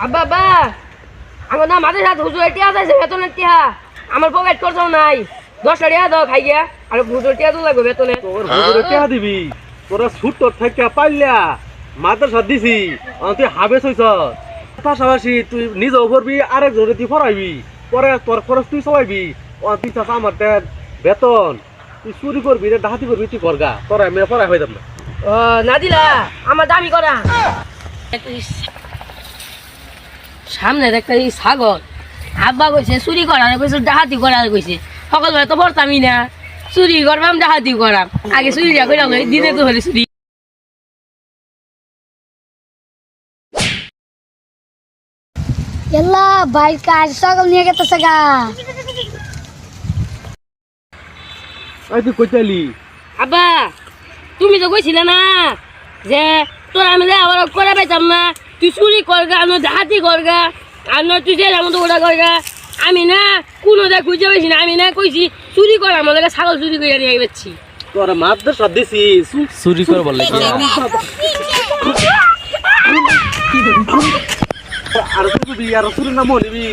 আব্বা বা আমার না মাঝে সাথে হুজুর টিয়া যাইছে বেতনের টিয়া আমার পকেট করছো নাই 10 টাকা দাও খাই গিয়া আর হুজুর টিয়া তো লাগবে বেতনে তোর হুজুরে টিয়া দিবি তোরা ছুট থেকে পাইলা মাদ্রাসা দিছি তুই হাবেস হইছ পাশাপাশি তুই নিজেও করবি আরেক জনে তুই ফরাইবি পরে তোর খরচ তুই চালাইবি তুই চাষ আমার বেতন তুই চুরি করবি রে ডাহাতি করবি তুই করগা তোরা আমি পড়াই হয়ে যাব না ও না দিলা আমার দাবি করা সামনে একটা এই ছাগল আব্বা কইছে চুরি করার কইছে ডাহাতি করার কইছে সকালবেলা তো পড়তামই না চুরি করবাম ডাহাতি করাম আগে চুরিটা করে লই দিনে তো হলে চুরি ಎಲ್ಲ ಬಾಯಿ ಕಾಯಿಸಾಗಲ್ ನೀಗತ್ತ ಸಗ তুই কইতালি আব্বা তুমি তো কইছিলে না যে তোর আমি আবার করে পাইতাম না তুই চুরি করগা আমি ডাহাতি করগা আর নয় তুই যে মতো ওটা করগা আমি না কোনো দেখ খুঁজে পাইছি না আমি না কইছি চুরি করা আমাদের ছাগল চুরি করে নিয়ে যাচ্ছি তোর মাদ্রাসা দিছি চুরি করে বললে কি আর তুই আর চুরি না মনিবি